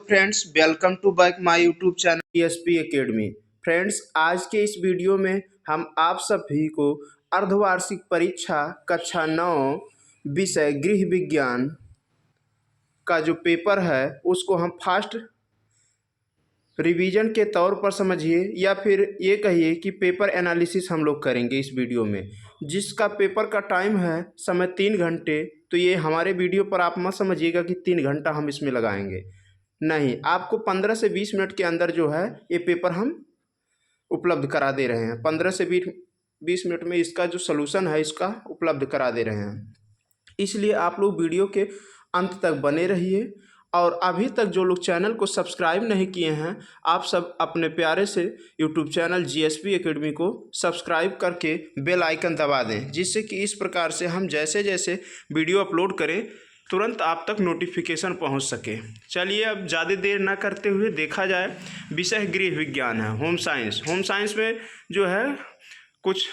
Friends, welcome to back my YouTube channel TSP academy. Friends, आज के इस video में हम आप सभी को अर्धवार्षिक परीक्षा कक्षा 9 विषय गृह विज्ञान का जो पेपर है उसको हम फास्ट रिवीजन के तौर पर समझिए या फिर ये कहिए कि पेपर एनालिसिस हम लोग करेंगे इस वीडियो में, जिसका पेपर का टाइम है समय 3 घंटे। तो ये हमारे वीडियो पर आप मत समझिएगा कि 3 घंटा हम इसमें लगाएंगे, नहीं, आपको 15 से 20 मिनट के अंदर जो है ये पेपर हम उपलब्ध करा दे रहे हैं। 15 से 20 मिनट में इसका जो सलूशन है इसका उपलब्ध करा दे रहे हैं। इसलिए आप लोग वीडियो के अंत तक बने रहिए। और अभी तक जो लोग चैनल को सब्सक्राइब नहीं किए हैं, आप सब अपने प्यारे से यूट्यूब चैनल जीएसपी एकेडमी को सब्सक्राइब करके बेल आइकन दबा दें, जिससे कि इस प्रकार से हम जैसे जैसे वीडियो अपलोड करें तुरंत आप तक नोटिफिकेशन पहुंच सके। चलिए अब ज़्यादा देर ना करते हुए देखा जाए। विषय गृह विज्ञान है, होम साइंस। होम साइंस में जो है कुछ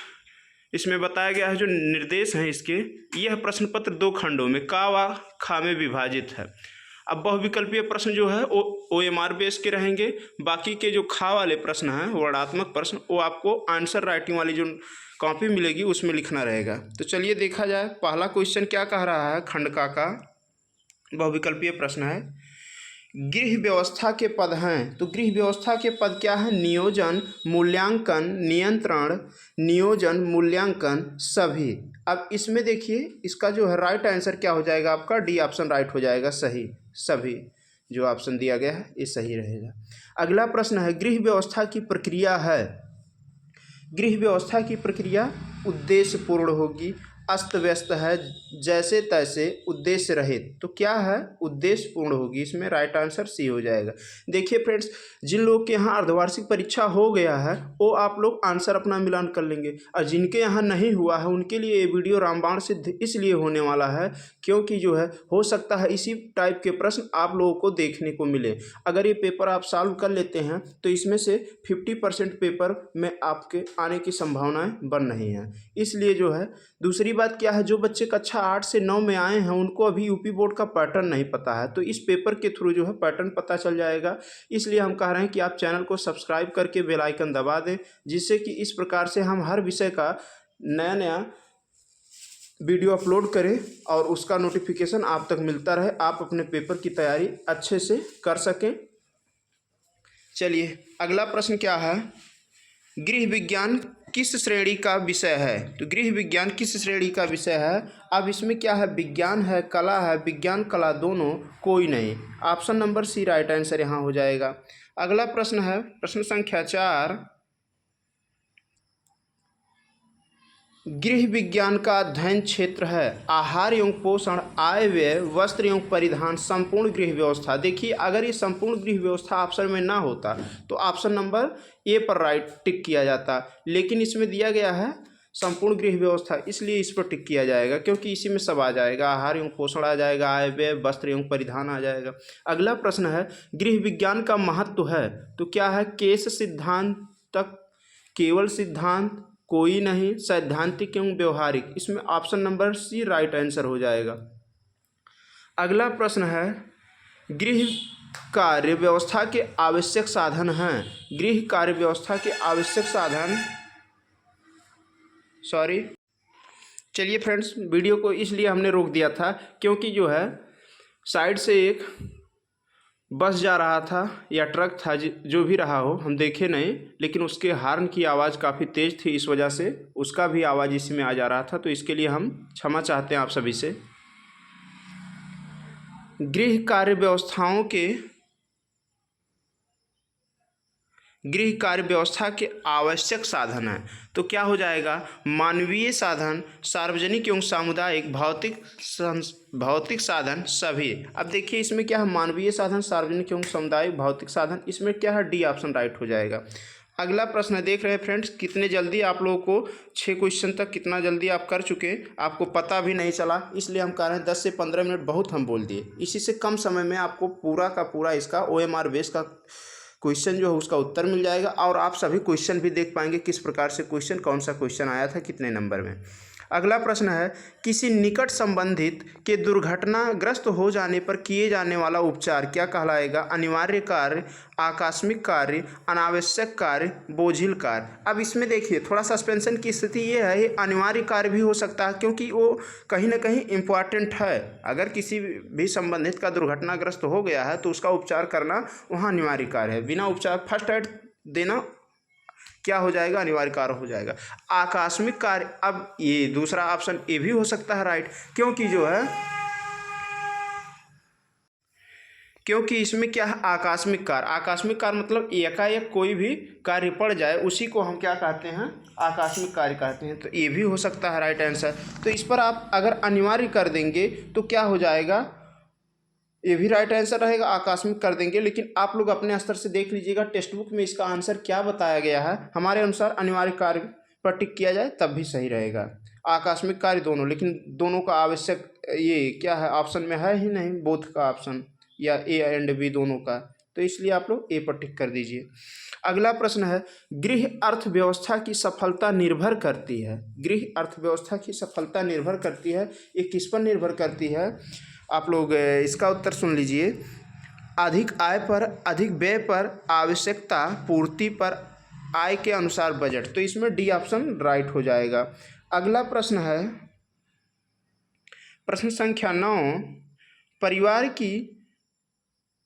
इसमें बताया गया है, जो निर्देश हैं इसके। यह प्रश्न पत्र 2 खंडों में का व खा में विभाजित है। अब बहुविकल्पीय प्रश्न जो है OMR बेस के रहेंगे। बाकी के जो खा वाले प्रश्न हैं, वर्णात्मक प्रश्न, वो आपको आंसर राइटिंग वाली जो कॉपी मिलेगी उसमें लिखना रहेगा। तो चलिए देखा जाए। पहला क्वेश्चन क्या कह रहा है, खंड का बहुविकल्पीय प्रश्न है। गृह व्यवस्था के पद हैं, तो गृह व्यवस्था के पद क्या है? नियोजन, मूल्यांकन, नियंत्रण, नियोजन, मूल्यांकन, सभी। अब इसमें देखिए इसका जो है राइट आंसर क्या हो जाएगा आपका? डी ऑप्शन राइट हो जाएगा, सही। सभी जो ऑप्शन दिया गया है ये सही रहेगा। अगला प्रश्न है, गृह व्यवस्था की प्रक्रिया है। गृह व्यवस्था की प्रक्रिया उद्देश्यपूर्ण होगी, अस्त व्यस्त है, जैसे तैसे, उद्देश्य रहित। तो क्या है? उद्देश्यपूर्ण होगी। इसमें राइट आंसर सी हो जाएगा। देखिए फ्रेंड्स, जिन लोग के यहाँ अर्धवार्षिक परीक्षा हो गया है वो आप लोग आंसर अपना मिलान कर लेंगे, और जिनके यहाँ नहीं हुआ है उनके लिए ये वीडियो रामबाण सिद्ध इसलिए होने वाला है क्योंकि जो है हो सकता है इसी टाइप के प्रश्न आप लोगों को देखने को मिले। अगर ये पेपर आप सॉल्व कर लेते हैं तो इसमें से 50% पेपर में आपके आने की संभावनाएं बन रही हैं। इसलिए जो है दूसरी बात क्या है, जो बच्चे कक्षा 8 से 9 में आए हैं उनको अभी यूपी बोर्ड का पैटर्न नहीं पता है, तो इस पेपर के थ्रू जो है पैटर्न पता चल जाएगा। इसलिए हम कह रहे हैं कि आप चैनल को सब्सक्राइब करके बेल आइकन दबा दें, जिससे कि इस प्रकार से हम हर विषय का नया वीडियो अपलोड करें और उसका नोटिफिकेशन आप तक मिलता रहे, आप अपने पेपर की तैयारी अच्छे से कर सकें। चलिए अगला प्रश्न क्या है, गृह विज्ञान किस श्रेणी का विषय है? तो गृह विज्ञान किस श्रेणी का विषय है? अब इसमें क्या है, विज्ञान है, कला है, विज्ञान कला दोनों, कोई नहीं। Option number C right answer यहाँ हो जाएगा। अगला प्रश्न है, प्रश्न संख्या 4, गृह विज्ञान का अध्ययन क्षेत्र है आहार एवं पोषण, आय व्यय, वस्त्र एवं परिधान, संपूर्ण गृह व्यवस्था। देखिए अगर ये संपूर्ण गृह व्यवस्था ऑप्शन में ना होता तो ऑप्शन नंबर ए पर राइट टिक किया जाता, लेकिन इसमें दिया गया है संपूर्ण गृह व्यवस्था, इसलिए इस पर टिक किया जाएगा क्योंकि इसी में सब आ जाएगा। आहार एवं पोषण आ जाएगा, आय व्यय, वस्त्र एवं परिधान आ जाएगा। अगला प्रश्न है, गृह विज्ञान का महत्व है, तो क्या है? केस सिद्धांत तक, केवल सिद्धांत, कोई नहीं, सैद्धांतिक एवं व्यवहारिक। इसमें option number C right answer हो जाएगा। अगला प्रश्न है, गृह कार्य व्यवस्था के आवश्यक साधन हैं। गृह कार्य व्यवस्था के आवश्यक साधन, सॉरी, चलिए फ्रेंड्स, वीडियो को इसलिए हमने रोक दिया था क्योंकि जो है साइड से एक बस जा रहा था या ट्रक था, जो भी रहा हो हम देखे नहीं, लेकिन उसके हॉर्न की आवाज़ काफ़ी तेज़ थी, इस वजह से उसका भी आवाज़ इसी में आ जा रहा था, तो इसके लिए हम क्षमा चाहते हैं आप सभी से। गृह कार्य व्यवस्थाओं के, गृह कार्य व्यवस्था के आवश्यक साधन हैं, तो क्या हो जाएगा? मानवीय साधन, सार्वजनिक एवं सामुदायिक, भौतिक साधन, सभी। अब देखिए इसमें क्या है, मानवीय साधन, सार्वजनिक एवं सामुदायिक, भौतिक साधन, इसमें क्या है? डी ऑप्शन राइट हो जाएगा। अगला प्रश्न देख रहे हैं फ्रेंड्स, कितने जल्दी आप लोगों को 6 क्वेश्चन तक कितना जल्दी आप कर चुके, आपको पता भी नहीं चला, इसलिए हम कह रहे हैं 10 से 15 मिनट बहुत हम बोल दिए। इसी से कम समय में आपको पूरा का पूरा इसका OMR बेस का क्वेश्चन जो है उसका उत्तर मिल जाएगा, और आप सभी क्वेश्चन भी देख पाएंगे किस प्रकार से क्वेश्चन, कौन सा क्वेश्चन आया था, कितने नंबर में। अगला प्रश्न है, किसी निकट संबंधित के दुर्घटनाग्रस्त हो जाने पर किए जाने वाला उपचार क्या कहलाएगा? अनिवार्य कार्य, आकस्मिक कार्य, अनावश्यक कार्य, बोझिल कार्य। अब इसमें देखिए थोड़ा सस्पेंशन की स्थिति ये है, ये अनिवार्य कार्य भी हो सकता है क्योंकि वो कहीं ना कहीं इम्पॉर्टेंट है। अगर किसी भी संबंधित का दुर्घटनाग्रस्त हो गया है तो उसका उपचार करना वहाँ अनिवार्य कार्य है। बिना उपचार फर्स्ट एड देना क्या हो जाएगा? अनिवार्य कार्य हो जाएगा। आकस्मिक कार्य, अब ये दूसरा ऑप्शन ए भी हो सकता है राइट, क्योंकि जो है क्योंकि इसमें क्या है? आकस्मिक कार्य। आकस्मिक कार्य मतलब एकाएक कोई भी कार्य पड़ जाए उसी को हम क्या कहते हैं? आकस्मिक कार्य कहते हैं। तो ये भी हो सकता है राइट आंसर। तो इस पर आप अगर अनिवार्य कर देंगे तो क्या हो जाएगा? ये भी राइट आंसर रहेगा। आकस्मिक कर देंगे, लेकिन आप लोग अपने स्तर से देख लीजिएगा टेक्स्ट बुक में इसका आंसर क्या बताया गया है। हमारे अनुसार अनिवार्य कार्य पर टिक किया जाए तब भी सही रहेगा। आकस्मिक कार्य दोनों, लेकिन दोनों का आवश्यक ये क्या है? ऑप्शन में है ही नहीं बोथ का ऑप्शन, या ए एंड बी दोनों का, तो इसलिए आप लोग ए पर टिक कर दीजिए। अगला प्रश्न है, गृह अर्थव्यवस्था की सफलता निर्भर करती है। गृह अर्थव्यवस्था की सफलता निर्भर करती है, ये किस पर निर्भर करती है? आप लोग इसका उत्तर सुन लीजिए। अधिक आय पर, अधिक व्यय पर, आवश्यकता पूर्ति पर, आय के अनुसार बजट। तो इसमें डी ऑप्शन राइट हो जाएगा। अगला प्रश्न है प्रश्न संख्या 9, परिवार की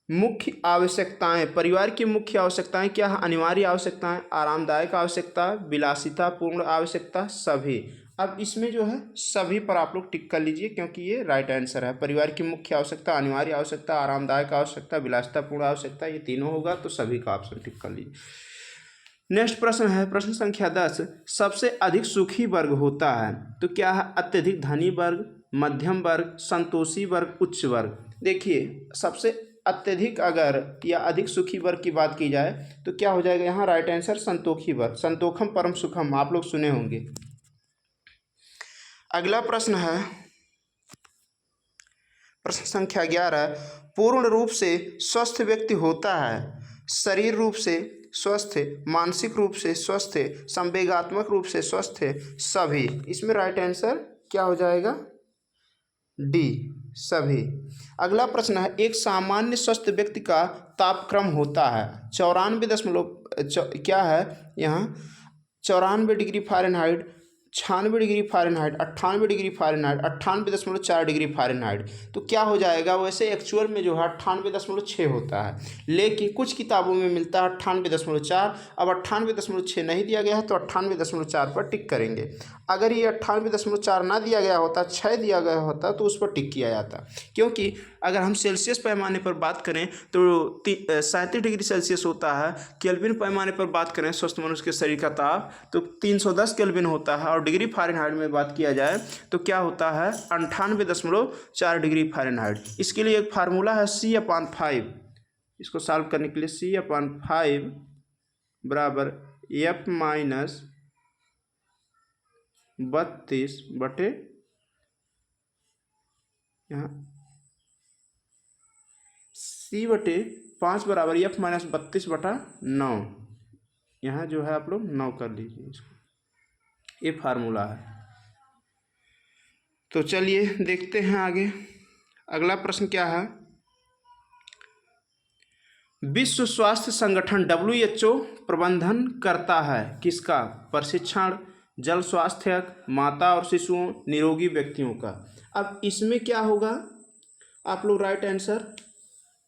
मुख्य आवश्यकताएं। परिवार की मुख्य आवश्यकताएं क्या है? अनिवार्य आवश्यकताएं, आरामदायक आवश्यकता, विलासितापूर्ण आवश्यकता, सभी। अब इसमें जो है सभी पर आप लोग टिक कर लीजिए क्योंकि ये राइट आंसर है। परिवार की मुख्य आवश्यकता, अनिवार्य आवश्यकता, आरामदायक आवश्यकता, विलासितापूर्ण आवश्यकता, ये तीनों होगा तो सभी का ऑप्शन टिक कर लीजिए। नेक्स्ट प्रश्न है प्रश्न संख्या 10, सबसे अधिक सुखी वर्ग होता है तो क्या है? अत्यधिक धनी वर्ग, मध्यम वर्ग, संतोषी वर्ग, उच्च वर्ग। देखिए सबसे अत्यधिक अगर या अधिक सुखी वर्ग की बात की जाए तो क्या हो जाएगा? यहाँ राइट आंसर संतोषी वर्ग। संतोखम परम सुखम आप लोग सुने होंगे। अगला प्रश्न है प्रश्न संख्या 11, पूर्ण रूप से स्वस्थ व्यक्ति होता है शरीर रूप से स्वस्थ, मानसिक रूप से स्वस्थ, संवेगात्मक रूप से स्वस्थ, सभी। इसमें राइट आंसर क्या हो जाएगा? डी, सभी। अगला प्रश्न है, एक सामान्य स्वस्थ व्यक्ति का तापक्रम होता है 94 क्या है यहाँ? 94 degree Fahrenheit, 96 degree Fahrenheit, 98 degree Fahrenheit, 98.4 degree Fahrenheit. तो क्या हो जाएगा? वैसे एक्चुअल में जो है 98.6 होता है, लेकिन कुछ किताबों में मिलता है 98.4। अब 98.6 नहीं दिया गया है तो 98.4 पर टिक करेंगे। अगर ये 98.4 ना दिया गया होता, 6 दिया गया होता तो उस पर टिक किया जाता, क्योंकि अगर हम सेल्सियस पैमाने पर बात करें तो 37 डिग्री सेल्सियस होता है। केल्विन पैमाने पर बात करें स्वस्थ मनुष्य के शरीर का ताप तो 310 केल्विन होता है, और डिग्री फ़ारेनहाइट में बात किया जाए तो क्या होता है? 98.4 डिग्री फ़ारेनहाइट। इसके लिए एक फार्मूला है C/5। इसको सॉल्व करने के लिए C/5 बराबर F माइनस 32 बटे यहाँ C/5 बराबर F माइनस 32/9। यहाँ जो है आप लोग 9 कर लीजिए इसको, ये फार्मूला है। तो चलिए देखते हैं आगे। अगला प्रश्न क्या है? विश्व स्वास्थ्य संगठन WHO प्रबंधन करता है किसका? प्रशिक्षण, जल स्वास्थ्यक, माता और शिशुओं, निरोगी व्यक्तियों का। अब इसमें क्या होगा? आप लोग राइट आंसर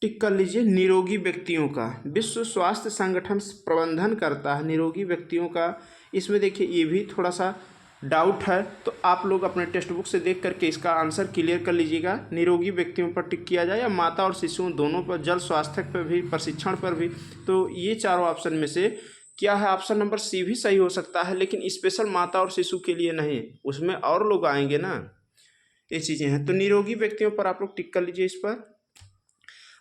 टिक कर लीजिए, निरोगी व्यक्तियों का। विश्व स्वास्थ्य संगठन प्रबंधन करता है निरोगी व्यक्तियों का। इसमें देखिए ये भी थोड़ा सा डाउट है तो आप लोग अपने टेक्स्ट बुक से देख करके इसका आंसर क्लियर कर लीजिएगा। निरोगी व्यक्तियों पर टिक किया जाए या माता और शिशुओं दोनों पर, जल स्वास्थ्य पर भी, प्रशिक्षण पर भी। तो ये चारों ऑप्शन में से क्या है? ऑप्शन नंबर सी भी सही हो सकता है, लेकिन स्पेशल माता और शिशु के लिए नहीं, उसमें और लोग आएंगे ना, ये चीज़ें हैं। तो निरोगी व्यक्तियों पर आप लोग टिक कर लीजिए इस पर।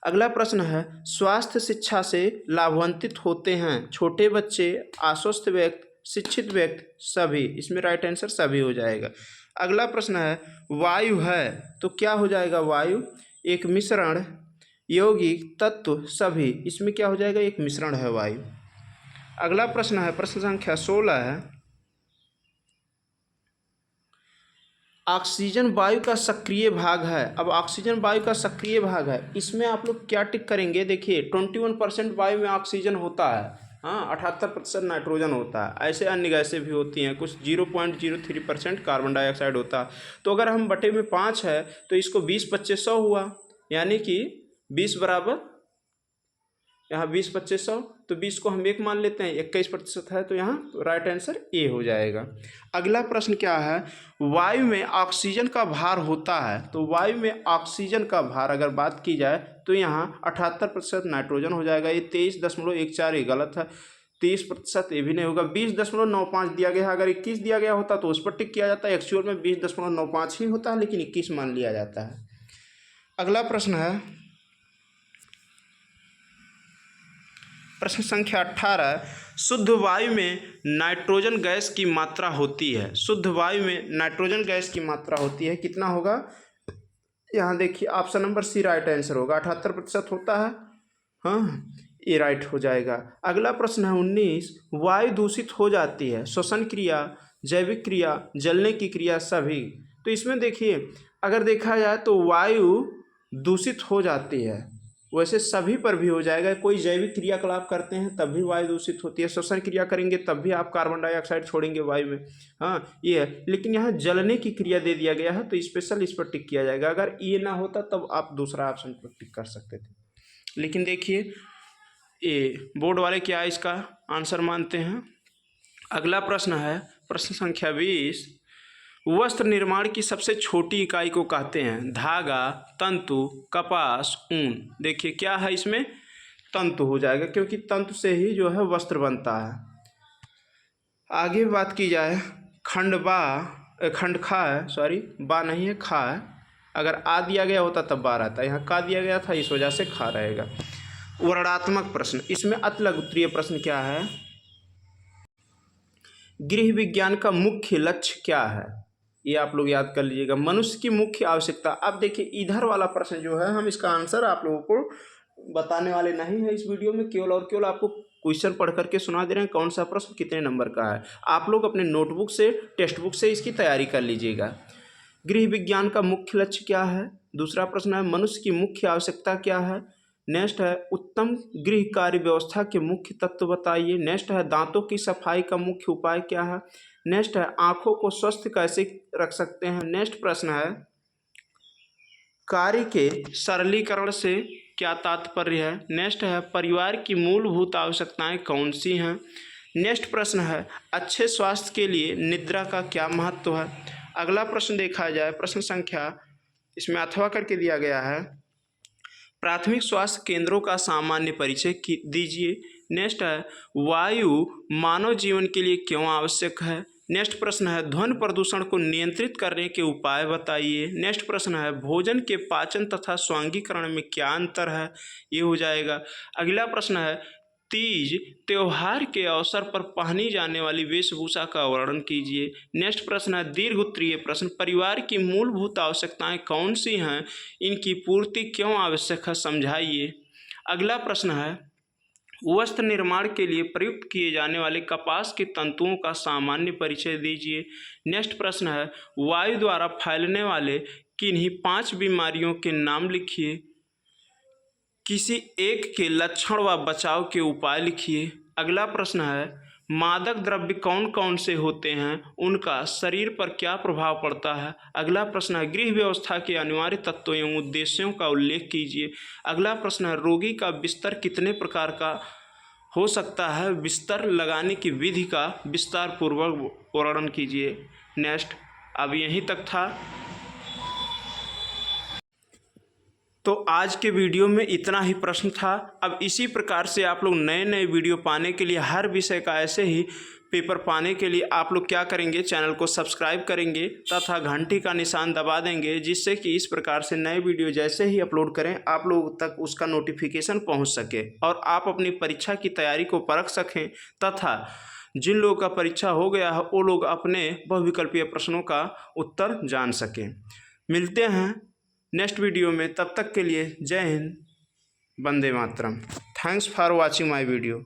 अगला प्रश्न है, स्वास्थ्य शिक्षा से लाभान्वित होते हैं छोटे बच्चे, आश्वस्त व्यक्ति, शिक्षित व्यक्ति, सभी। इसमें राइट आंसर सभी हो जाएगा। अगला प्रश्न है, वायु है तो क्या हो जाएगा? वायु एक मिश्रण, यौगिक, तत्व, सभी। इसमें क्या हो जाएगा? एक मिश्रण है वायु। अगला प्रश्न है प्रश्न संख्या 16 है, ऑक्सीजन वायु का सक्रिय भाग है। अब ऑक्सीजन वायु का सक्रिय भाग है, इसमें आप लोग क्या टिक करेंगे? देखिए 21% वायु में ऑक्सीजन होता है, हाँ 78% नाइट्रोजन होता है। ऐसे अन्य गैसें भी होती हैं, कुछ 0.03% कार्बन डाइऑक्साइड होता है। तो अगर हम बटे में 5 है तो इसको 20-25-100 हुआ, यानी कि 20 बराबर यहाँ 20-25-100, तो 20 को हम 1 मान लेते हैं, 21% है, तो यहाँ राइट आंसर ए हो जाएगा। अगला प्रश्न क्या है? वायु में ऑक्सीजन का भार होता है, तो वायु में ऑक्सीजन का भार अगर बात की जाए तो यहाँ 78% नाइट्रोजन हो जाएगा। ये 23.14 ये गलत है, 30% ये भी नहीं होगा। 20.95 दिया गया है, अगर 21 दिया गया होता तो उस पर टिक किया जाता है। एक्चुअल में 20.95 ही होता है, लेकिन 21 मान लिया जाता है। अगला प्रश्न है प्रश्न संख्या 18। शुद्ध वायु में नाइट्रोजन गैस की मात्रा होती है। शुद्ध वायु में नाइट्रोजन गैस की मात्रा होती है, कितना होगा? यहाँ देखिए option number C right answer होगा, 78% होता है, हाँ ये राइट हो जाएगा। अगला प्रश्न है 19। वायु दूषित हो जाती है, श्वसन क्रिया, जैविक क्रिया, जलने की क्रिया, सभी। तो इसमें देखिए अगर देखा जाए तो वायु दूषित हो जाती है, वैसे सभी पर भी हो जाएगा। कोई जैविक क्रियाकलाप करते हैं तब भी वायु दूषित होती है, श्वसन क्रिया करेंगे तब भी आप कार्बन डाइऑक्साइड छोड़ेंगे वायु में, हाँ ये है। लेकिन यहाँ जलने की क्रिया दे दिया गया है तो स्पेशल इस पर टिक किया जाएगा। अगर ये ना होता तब आप दूसरा ऑप्शन पर टिक कर सकते थे। लेकिन देखिए ये बोर्ड वाले क्या इसका आंसर मानते हैं। अगला प्रश्न है प्रश्न संख्या 20। वस्त्र निर्माण की सबसे छोटी इकाई को कहते हैं? धागा, तंतु, कपास, ऊन। देखिए क्या है इसमें? तंतु हो जाएगा, क्योंकि तंतु से ही जो है वस्त्र बनता है। आगे बात की जाए खंड खा है, सॉरी बा नहीं है, खा है। अगर आ दिया गया होता तब बा रहता, यहाँ का दिया गया था इस वजह से खा रहेगा। वर्णनात्मक प्रश्न, इसमें अतिलघु उत्तरीय प्रश्न क्या है? गृह विज्ञान का मुख्य लक्ष्य क्या है? ये आप लोग याद कर लीजिएगा। मनुष्य की मुख्य आवश्यकता। अब देखिए इधर वाला प्रश्न जो है हम इसका आंसर आप लोगों को बताने वाले नहीं है इस वीडियो में, केवल और केवल आपको क्वेश्चन पढ़ करके सुना दे रहे हैं कौन सा प्रश्न कितने नंबर का है। आप लोग अपने नोटबुक से, टेक्स्ट बुक से इसकी तैयारी कर लीजिएगा। गृह विज्ञान का मुख्य लक्ष्य क्या है? दूसरा प्रश्न है मनुष्य की मुख्य आवश्यकता क्या है? नेक्स्ट है उत्तम गृह कार्य व्यवस्था के मुख्य तत्व बताइए। नेक्स्ट है दांतों की सफाई का मुख्य उपाय क्या है? नेक्स्ट है आंखों को स्वस्थ कैसे रख सकते हैं? नेक्स्ट प्रश्न है कार्य के सरलीकरण से क्या तात्पर्य है? नेक्स्ट है परिवार की मूलभूत आवश्यकताएं कौन सी हैं? नेक्स्ट प्रश्न है अच्छे स्वास्थ्य के लिए निद्रा का क्या महत्व है? अगला प्रश्न देखा जाए प्रश्न संख्या, इसमें अथवा करके दिया गया है, प्राथमिक स्वास्थ्य केंद्रों का सामान्य परिचय दीजिए। नेक्स्ट है वायु मानव जीवन के लिए क्यों आवश्यक है? नेक्स्ट प्रश्न है ध्वनि प्रदूषण को नियंत्रित करने के उपाय बताइए। नेक्स्ट प्रश्न है भोजन के पाचन तथा स्वांगीकरण में क्या अंतर है? ये हो जाएगा। अगला प्रश्न है तीज त्योहार के अवसर पर पहनी जाने वाली वेशभूषा का वर्णन कीजिए। नेक्स्ट प्रश्न है दीर्घ उत्तरीय प्रश्न, परिवार की मूलभूत आवश्यकताएं कौन सी हैं, इनकी पूर्ति क्यों आवश्यक है, समझाइए। अगला प्रश्न है वस्त्र निर्माण के लिए प्रयुक्त किए जाने वाले कपास के तंतुओं का सामान्य परिचय दीजिए। नेक्स्ट प्रश्न है वायु द्वारा फैलने वाले किन्हीं 5 बीमारियों के नाम लिखिए। किसी एक के लक्षण व बचाव के उपाय लिखिए। अगला प्रश्न है मादक द्रव्य कौन कौन से होते हैं, उनका शरीर पर क्या प्रभाव पड़ता है? अगला प्रश्न है गृह व्यवस्था के अनिवार्य तत्वों एवं उद्देश्यों का उल्लेख कीजिए। अगला प्रश्न है रोगी का बिस्तर कितने प्रकार का हो सकता है, बिस्तर लगाने की विधि का विस्तार पूर्वक वर्णन कीजिए। नेक्स्ट अब यहीं तक था। तो आज के वीडियो में इतना ही प्रश्न था। अब इसी प्रकार से आप लोग नए नए वीडियो पाने के लिए, हर विषय का ऐसे ही पेपर पाने के लिए आप लोग क्या करेंगे, चैनल को सब्सक्राइब करेंगे तथा घंटी का निशान दबा देंगे, जिससे कि इस प्रकार से नए वीडियो जैसे ही अपलोड करें आप लोगों तक उसका नोटिफिकेशन पहुंच सके और आप अपनी परीक्षा की तैयारी को परख सकें तथा जिन लोगों का परीक्षा हो गया है वो लोग अपने बहुविकल्पीय प्रश्नों का उत्तर जान सकें। मिलते हैं नेक्स्ट वीडियो में, तब तक के लिए जय हिंद, वंदे मातरम। Thanks for watching my video.